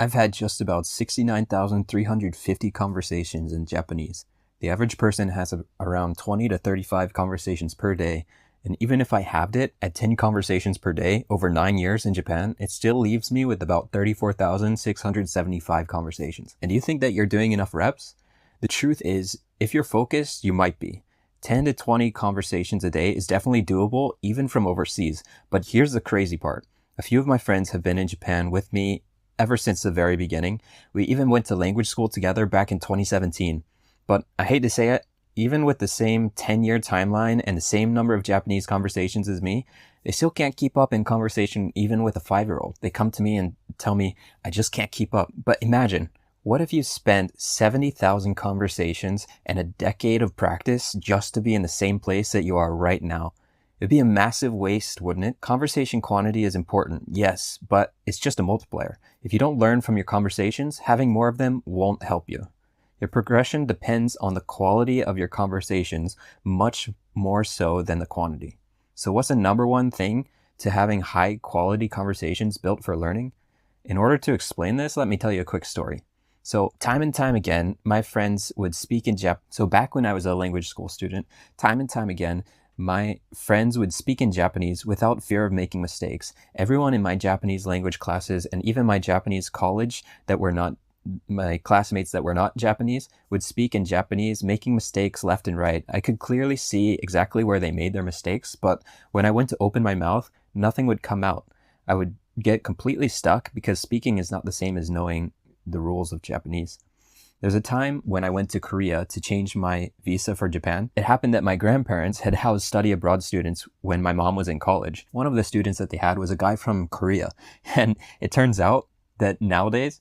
I've had just about 69,350 conversations in Japanese. The average person has around 20 to 35 conversations per day. And even if I halved it at 10 conversations per day over 9 years in Japan, it still leaves me with about 34,675 conversations. And do you think that you're doing enough reps? The truth is, if you're focused, you might be. 10 to 20 conversations a day is definitely doable, even from overseas. But here's the crazy part. A few of my friends have been in Japan with me ever since the very beginning. We even went to language school together back in 2017. But I hate to say it, even with the same 10-year timeline and the same number of Japanese conversations as me, they still can't keep up in conversation even with a 5-year-old. They come to me and tell me, I just can't keep up. But imagine, what if you spent 70,000 conversations and a decade of practice just to be in the same place that you are right now? It'd be a massive waste, wouldn't it? Conversation quantity is important, yes, but it's just a multiplier. If you don't learn from your conversations, having more of them won't help you. Your progression depends on the quality of your conversations much more so than the quantity. So what's the number one thing to having high quality conversations built for learning? In order to explain this, let me tell you a quick story. So time and time again, my friends would speak in Japanese. So back when I was a language school student, time and time again, my friends would speak in Japanese without fear of making mistakes. Everyone in my Japanese language classes and even my Japanese college that were not my classmates that were not Japanese would speak in Japanese, making mistakes left and right. I could clearly see exactly where they made their mistakes, but when I went to open my mouth, nothing would come out. I would get completely stuck because speaking is not the same as knowing the rules of Japanese. There's a time when I went to Korea to change my visa for Japan. It happened that my grandparents had housed study abroad students when my mom was in college. One of the students that they had was a guy from Korea. And it turns out that nowadays,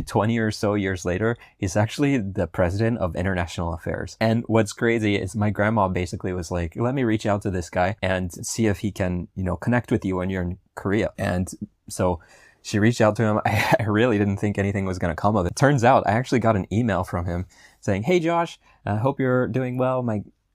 20 or so years later, he's actually the president of international affairs. And what's crazy is my grandma basically was like, let me reach out to this guy and see if he can, connect with you when you're in Korea. And so she reached out to him. I really didn't think anything was going to come of it. Turns out I actually got an email from him saying, hey Josh, I hope you're doing well.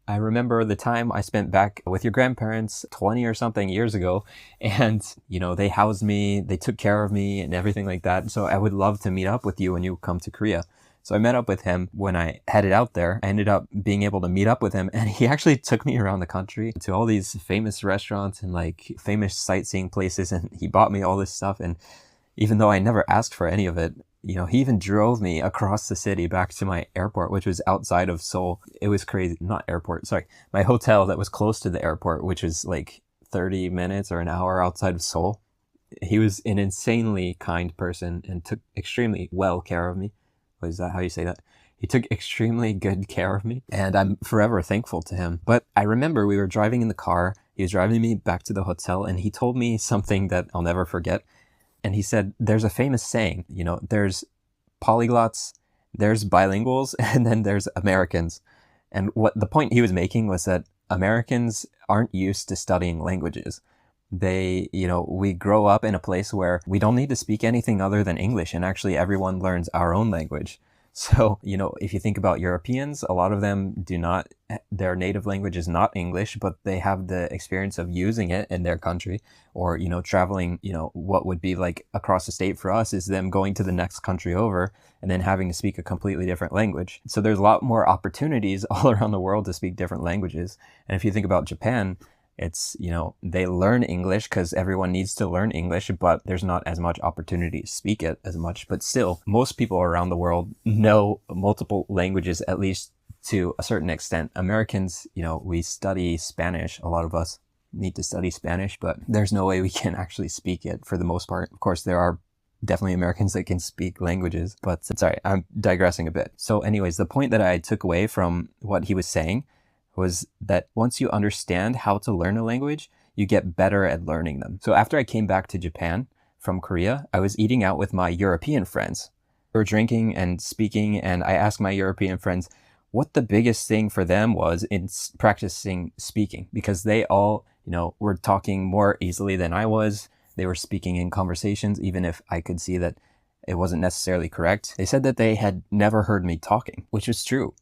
I remember the time I spent back with your grandparents 20 or something years ago, and they housed me, they took care of me and everything like that. So I would love to meet up with you when you come to Korea. So I met up with him when I headed out there. I ended up being able to meet up with him, and he actually took me around the country to all these famous restaurants and famous sightseeing places, and he bought me all this stuff. And even though I never asked for any of it, he even drove me across the city back to my airport, which was outside of Seoul. It was crazy. Not airport, sorry. My hotel that was close to the airport, which was 30 minutes or an hour outside of Seoul. He was an insanely kind person and took extremely well care of me. Is that how you say that? He took extremely good care of me, and I'm forever thankful to him. But I remember we were driving in the car. He was driving me back to the hotel, and he told me something that I'll never forget. And he said, there's a famous saying, there's polyglots, there's bilinguals, and then there's Americans. And what the point he was making was that Americans aren't used to studying languages. We grow up in a place where we don't need to speak anything other than English, and actually everyone learns our own language. So, if you think about Europeans, a lot of them their native language is not English, but they have the experience of using it in their country, or, traveling, what would be across the state for us is them going to the next country over and then having to speak a completely different language. So there's a lot more opportunities all around the world to speak different languages. And if you think about Japan, it's, they learn English because everyone needs to learn English, but there's not as much opportunity to speak it as much. But still, most people around the world know multiple languages, at least to a certain extent. Americans, we study Spanish. A lot of us need to study Spanish, but there's no way we can actually speak it for the most part. Of course, there are definitely Americans that can speak languages, but sorry, I'm digressing a bit. So anyways, the point that I took away from what he was saying was that once you understand how to learn a language, you get better at learning them. So after I came back to Japan from Korea, I was eating out with my European friends. We were drinking and speaking, and I asked my European friends what the biggest thing for them was in practicing speaking, because they all, were talking more easily than I was. They were speaking in conversations, even if I could see that it wasn't necessarily correct. They said that they had never heard me talking, which is true.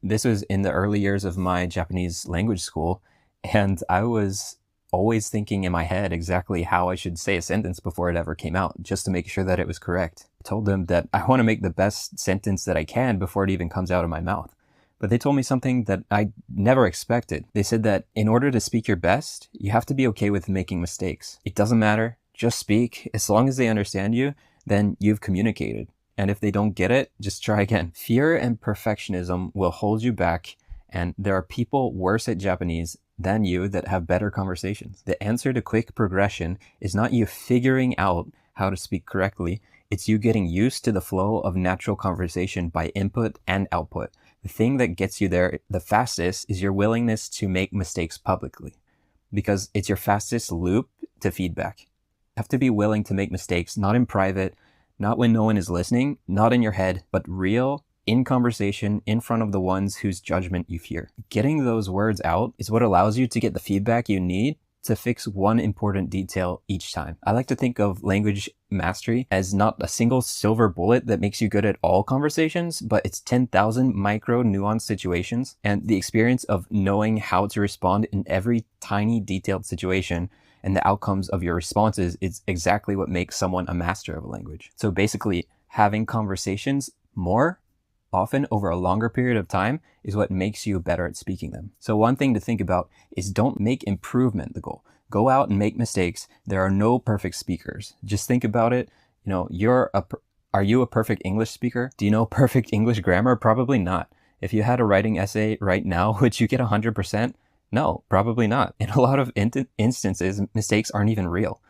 This was in the early years of my Japanese language school, and I was always thinking in my head exactly how I should say a sentence before it ever came out, just to make sure that it was correct. I told them that I want to make the best sentence that I can before it even comes out of my mouth. But they told me something that I never expected. They said that in order to speak your best, you have to be okay with making mistakes. It doesn't matter, just speak. As long as they understand you, then you've communicated. And if they don't get it, just try again. Fear and perfectionism will hold you back, and there are people worse at Japanese than you that have better conversations. The answer to quick progression is not you figuring out how to speak correctly. It's you getting used to the flow of natural conversation by input and output. The thing that gets you there the fastest is your willingness to make mistakes publicly, because it's your fastest loop to feedback. You have to be willing to make mistakes, not in private, not when no one is listening, not in your head, but real, in conversation, in front of the ones whose judgment you fear. Getting those words out is what allows you to get the feedback you need to fix one important detail each time. I like to think of language mastery as not a single silver bullet that makes you good at all conversations, but it's 10,000 micro nuanced situations, and the experience of knowing how to respond in every tiny detailed situation and the outcomes of your responses is exactly what makes someone a master of a language. So basically, having conversations more often over a longer period of time is what makes you better at speaking them. So one thing to think about is don't make improvement the goal. Go out and make mistakes. There are no perfect speakers. Just think about it. You know, are you a perfect English speaker? Do you know perfect English grammar? Probably not. If you had a writing essay right now, would you get 100%? No, probably not. In a lot of instances, mistakes aren't even real.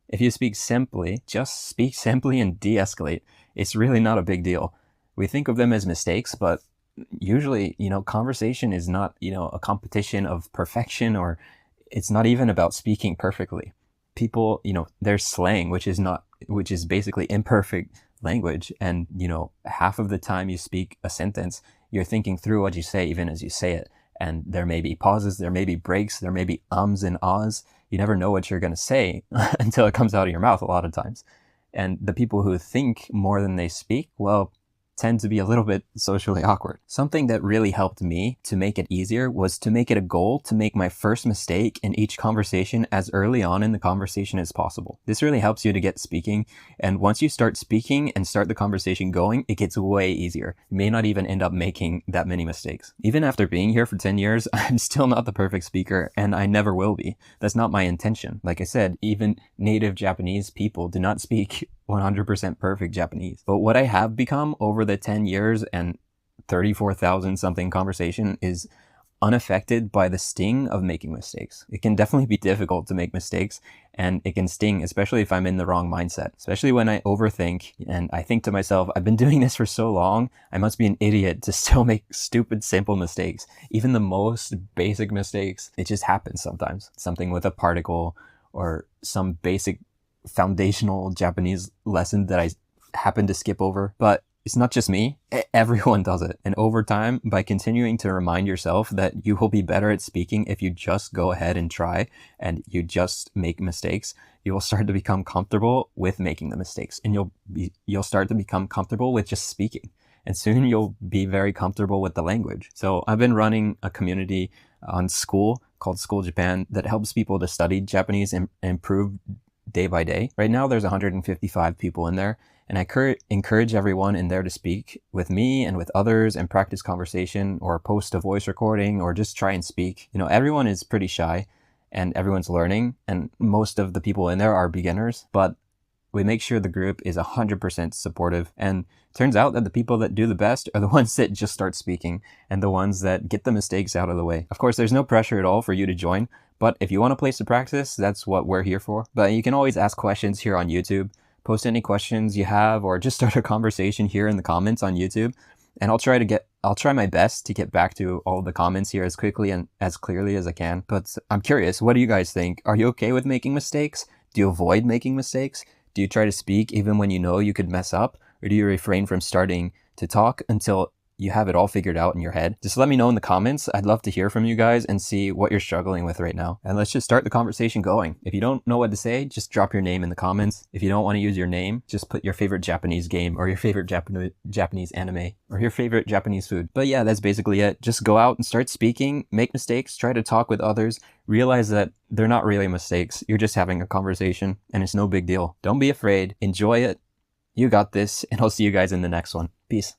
If you speak simply, just speak simply and de-escalate. It's really not a big deal. We think of them as mistakes, but usually, conversation is not, a competition of perfection, or it's not even about speaking perfectly. People, there's slang, which is basically imperfect language. And, half of the time you speak a sentence, you're thinking through what you say, even as you say it. And there may be pauses, there may be breaks, there may be ums and ahs. You never know what you're going to say until it comes out of your mouth a lot of times. And the people who think more than they speak, well, tend to be a little bit socially awkward. Something that really helped me to make it easier was to make it a goal to make my first mistake in each conversation as early on in the conversation as possible. This really helps you to get speaking, and once you start speaking and start the conversation going, it gets way easier. You may not even end up making that many mistakes. Even after being here for 10 years, I'm still not the perfect speaker, and I never will be. That's not my intention. Like I said, even native Japanese people do not speak 100% perfect Japanese. But what I have become over the 10 years and 34,000 something conversation is unaffected by the sting of making mistakes. It can definitely be difficult to make mistakes, and it can sting, especially if I'm in the wrong mindset, especially when I overthink and I think to myself, I've been doing this for so long, I must be an idiot to still make stupid, simple mistakes. Even the most basic mistakes, it just happens sometimes. Something with a particle or some basic foundational Japanese lesson that I happen to skip over. But it's not just me, everyone does it. And over time, by continuing to remind yourself that you will be better at speaking if you just go ahead and try and you just make mistakes, you will start to become comfortable with making the mistakes, and you'll start to become comfortable with just speaking. And soon you'll be very comfortable with the language. So I've been running a community on School called School Japan that helps people to study Japanese and improve day by day. Right now, there's 155 people in there, and I encourage everyone in there to speak with me and with others and practice conversation or post a voice recording or just try and speak. Everyone is pretty shy and everyone's learning, and most of the people in there are beginners, but we make sure the group is 100% supportive. And turns out that the people that do the best are the ones that just start speaking and the ones that get the mistakes out of the way. Of course, there's no pressure at all for you to join, but if you want a place to practice, that's what we're here for. But you can always ask questions here on YouTube. Post any questions you have, or just start a conversation here in the comments on YouTube. And I'll try my best to get back to all the comments here as quickly and as clearly as I can. But I'm curious, what do you guys think? Are you okay with making mistakes? Do you avoid making mistakes? Do you try to speak even when you know you could mess up? Or do you refrain from starting to talk until you have it all figured out in your head, just let me know in the comments. I'd love to hear from you guys and see what you're struggling with right now. And let's just start the conversation going. If you don't know what to say, just drop your name in the comments. If you don't want to use your name, just put your favorite Japanese game or your favorite Japanese anime or your favorite Japanese food. But yeah, that's basically it. Just go out and start speaking, make mistakes, try to talk with others, realize that they're not really mistakes. You're just having a conversation and it's no big deal. Don't be afraid. Enjoy it. You got this, and I'll see you guys in the next one. Peace.